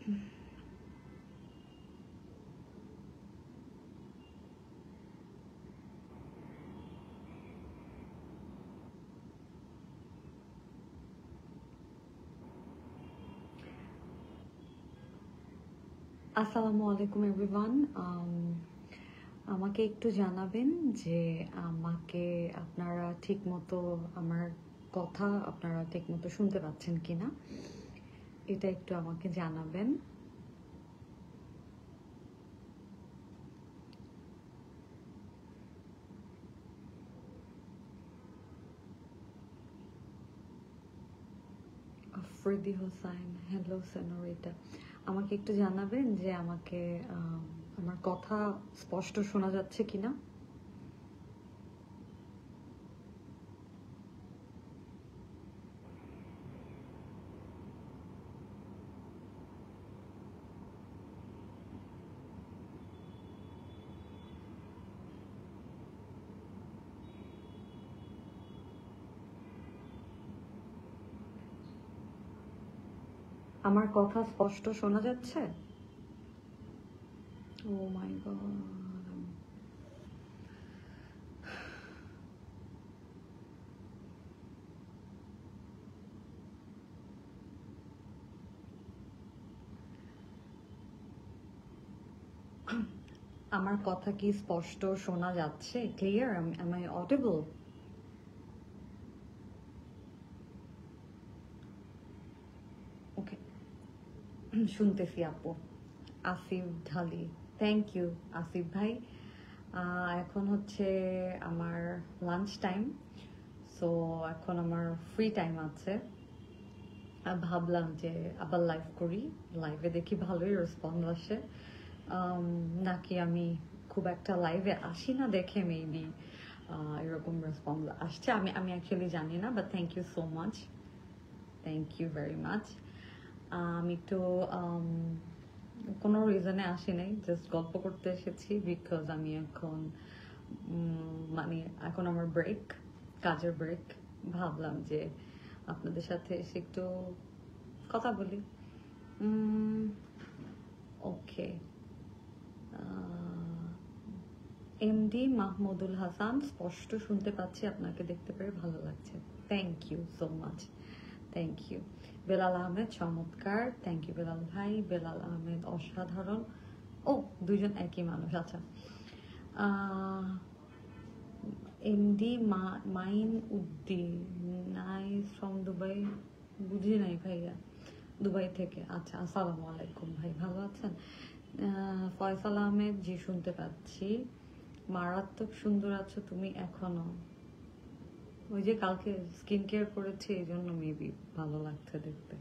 আসসালামু আলাইকুম এভরিওয়ান। আমাকে একটু জানাবেন যে আমাকে আপনারা ঠিকমতো আমার কথা আপনারা ঠিকমতো শুনতে পাচ্ছেন কিনা, এটা একটু আমাকে জানাবেন। আফ্রিদি হোসাইন, হ্যালো সেনোরিটা। আমাকে একটু জানাবেন যে আমাকে আমার কথা স্পষ্ট শোনা যাচ্ছে কিনা। আমার কথা স্পষ্ট শোনা যাচ্ছে? ও মাই গড। আমার কথা কি স্পষ্ট শোনা যাচ্ছে? ক্লিয়ার? am I audible? ওকে, শুনতেছি আপু। আসিফ ঢালি, থ্যাংক ইউ আসিফ ভাই। এখন হচ্ছে আমার লাঞ্চ টাইম, সো এখন আমার ফ্রি টাইম আছে। ভাবলাম যে আবার লাইভ করি, লাইভে দেখি ভালোই রেসপন্স আসে, নাকি আমি খুব একটা লাইভে আসি না দেখে মেবি এরকম রেসপন্স আসছে। আমি আমি অ্যাকচুয়ালি জানি না, but thank you so much, thank you very much. আমি একটু কোনো রিজনে আসি নাই, জাস্ট গল্প করতে এসেছি, বিকজ আমি এখন মানে এখন আমার ব্রেক, কাজের ব্রেক। ভাবলাম যে আপনাদের সাথে এসে একটু কথা বলি। ওকে, এমডি মাহমুদুল হাসান, স্পষ্ট শুনতে পাচ্ছি, আপনাকে দেখতে পেরে ভালো লাগছে, thank you so much, thank you. Belal Ahmed, চমৎকার, থ্যাংক ইউ বেলাল ভাই। বেলাল আহমেদ অসাধারণ। ও, দুইজন একই মানুষ, আচ্ছা। MD mine Uddin, nice from Dubai, বুঝি নাই ভাইয়া, দুবাই থেকে, আচ্ছা। আসসালামু আলাইকুম ভাই, ভালো আছেন? ফয়সাল আহমেদ, জি শুনতে পাচ্ছি। মারাত্মক সুন্দর আছো তুমি এখনো। ওই যে কালকে স্কিন কেয়ার করেছি, এই জন্য মেবি ভালো লাগছে দেখতে।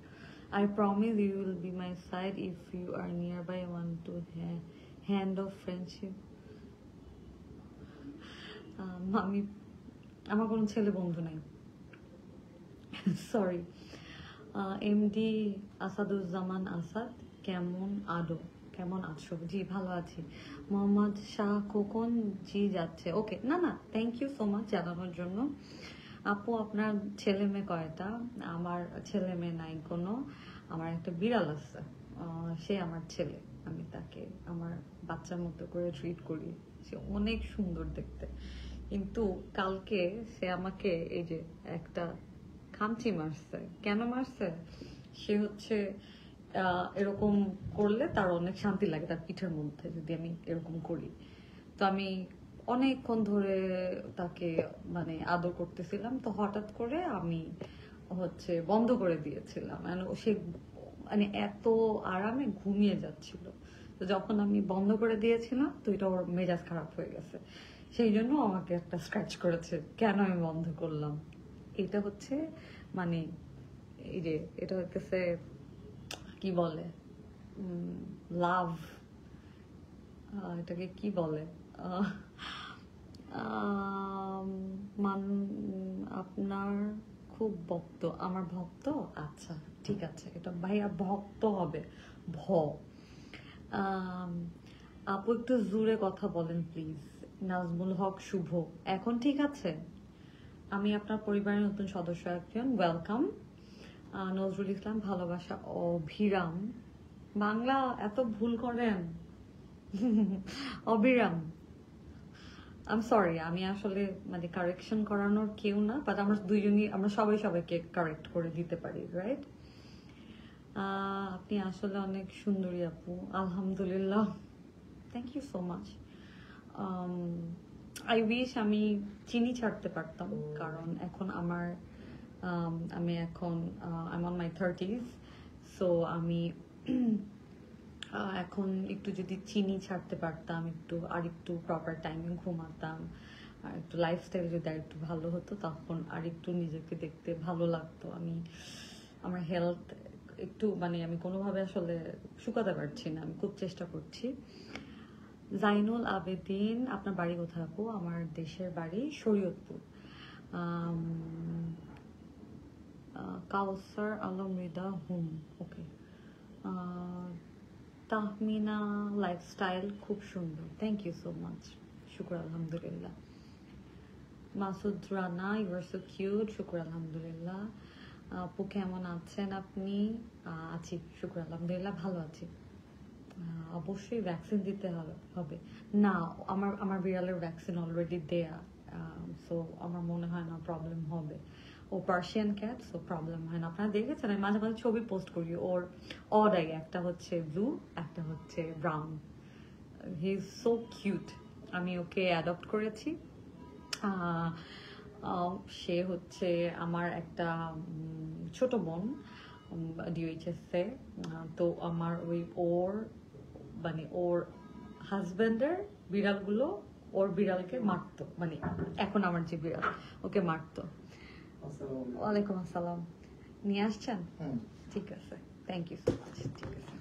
I promise you will be my side if you are nearby. I want to hand of friendship. আমি, আমার কোনো ছেলে বন্ধু নাই, সরি। এমডি আসাদুজ্জামান আসাদ, কেমন কেমন আছো? জি ভালো আছি। মোহাম্মদ শাহ খোকন, জি যাচ্ছে, ওকে। না না, থ্যাংক ইউ সো মাচ জানানোর জন্য। আপু আপনার ছেলে মেয়ে কয়টা? আমার ছেলে মেয়ে নাই কোনো, আমার একটা বিড়াল আছে, সে আমার ছেলে। আমি তাকে আমার বাচ্চার মতো করে ট্রিট করি, সে অনেক সুন্দর দেখতে। কিন্তু কালকে সে আমাকে এই যে একটা খামচি মারছে। কেন মারছে? সে হচ্ছে এরকম করলে তার অনেক শান্তি লাগে তার পিঠের মধ্যে, যদি আমি এরকম করি। তো আমি অনেকক্ষণ ধরে তাকে মানে আদর করতেছিলাম, তো হঠাৎ করে আমি হচ্ছে বন্ধ করে দিয়েছিলাম, সে মানে এত আরামে ঘুমিয়ে যাচ্ছিল। তো যখন আমি বন্ধ করে দিয়েছিলাম, তো এটা ওর মেজাজ খারাপ হয়ে গেছে, সেই জন্য আমাকে একটা স্ক্র্যাচ করেছে। কেন আমি বন্ধ করলাম? এটা হচ্ছে মানে এই যে এটা হচ্ছে কি বলে, লাভ, এটাকে কি বলে, আপনার খুব ভক্ত, আমার ভক্ত, আচ্ছা ঠিক আছে, এটা ভাইয়া ভক্ত হবে, ভ। আপু একটু জোরে কথা বলেন প্লিজ। নাজমুল হক শুভ, এখন ঠিক আছে? আমি আপনার পরিবারের নতুন সদস্য একজন, ওয়েলকাম। নজরুল ইসলাম, ভালোবাসা অভিরাম, বাংলা এত ভুল করেন। অবিরাম, আই এম সরি, আমি আসলে মানে কারেকশন করানোর কেউ না, বাট আমরা দুইজনই, আমরা সবাই সবাইকে কারেক্ট করে দিতে পারি, রাইট? আপনি আসলে অনেক সুন্দরী আপু, আলহামদুলিল্লাহ, thank you so much. I wish আমি চিনি ছাড়তে পারতাম, কারণ এখন আমার আমি এখন I am on my 30s, so আমি এখন একটু যদি চিনি ছাড়তে পারতাম, একটু প্রপার টাইমে ঘুমাতাম, আর একটু লাইফস্টাইল যদি আর একটু ভালো হতো, তখন আর একটু নিজেকে দেখতে ভালো লাগতো। আমার হেলথ একটু মানে আমি কোনোভাবে আসলে শুকাতে পারছি না, আমি খুব চেষ্টা করছি। জাইনুল আবেদিন, আপনার বাড়ি কোথায় আপু? আমার দেশের বাড়ি Shariatpur. Kawsar Alam Mridha hmm, okay. Tahmina lifestyle খুব সুন্দর, থ্যাংক ইউ সো মাচ, শুক্র আলহামদুলিল্লাহ। Masud Rana, you are so cute, শুক্র আলহামদুলিল্লাহ। আপু কেমন আছেন আপনি? আছি, শুক্র আলহামদুলিল্লাহ, ভালো আছি। অবশ্যই ভ্যাকসিন দিতে হবে। না, আমার বিড়ালের ভ্যাকসিন অলরেডি দেয়া, সো আমার মনে হয় না প্রবলেম হবে। ও পার্সিয়ান ক্যাট, সো প্রবলেম হয় না। আপনারা দেখেছেন আমি মাঝে মাঝে ছবি পোস্ট করি ওর অডাই, একটা হচ্ছে ব্লু, একটা হচ্ছে brown. He is so cute. আমি ওকে অ্যাডপ্ট করেছি। সে হচ্ছে আমার একটা ছোট বোন, ডিওএইচএসে। তো আমার ওর মানে ওর হাজব্যান্ডের বিড়ালগুলো ওর বিড়ালকে মারতো, মানে এখন আমার যে বিড়াল ওকে মারতো। ওয়ালাইকুম আসসালাম, নিয়ে আসছেন? ঠিক আছে, থ্যাংক ইউ সো মাচ। ঠিক আছে।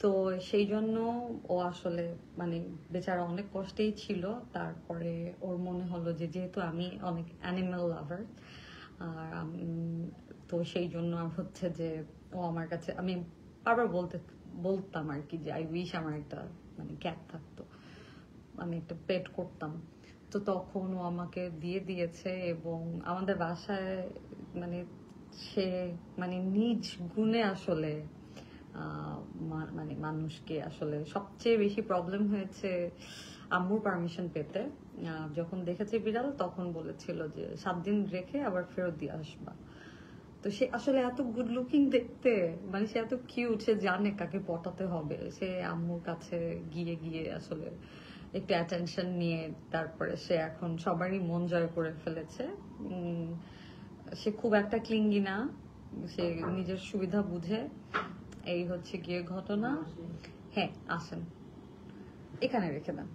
তো সেই জন্য ও আসলে মানে বেচারা অনেক কষ্টেই ছিল। তারপরে ওর মনে হলো যে যেহেতু আমি অনেক অ্যানিমেল লাভার, আর তো সেই জন্য হচ্ছে যে ও আমার কাছে, আমি বারবার বলতাম আর কি যে আই উইশ আমার একটা মানে ক্যাট থাকতো, আমি একটা পেট করতাম। তো তখন ও আমাকে দিয়ে দিয়েছে, এবং আমাদের বাসায় মানে সে মানে নিজ গুণে আসলে মানে মানুষকে আসলে সবচেয়ে বেশি প্রবলেম হয়েছে আম্মুর পারমিশন পেতে। যখন দেখেছে বিড়াল তখন বলেছিল যে 7 দিন রেখে আবার ফেরত দিয়ে আসবা। তো সে আসলে এত গুড লুকিং দেখতে, মানে সে এত কিউট, সে জানে কাকে পটাতে হবে। সে আম্মুর কাছে গিয়ে গিয়ে আসলে একটু অ্যাটেনশন নিয়ে তারপরে সে এখন সবারই মন জয় করে ফেলেছে। সে খুব একটা ক্লিঙ্গি না, সে নিজের সুবিধা বুঝে। এই হচ্ছে গিয়ে ঘটনা। হ্যাঁ, আসেন, এখানে রেখে দেন।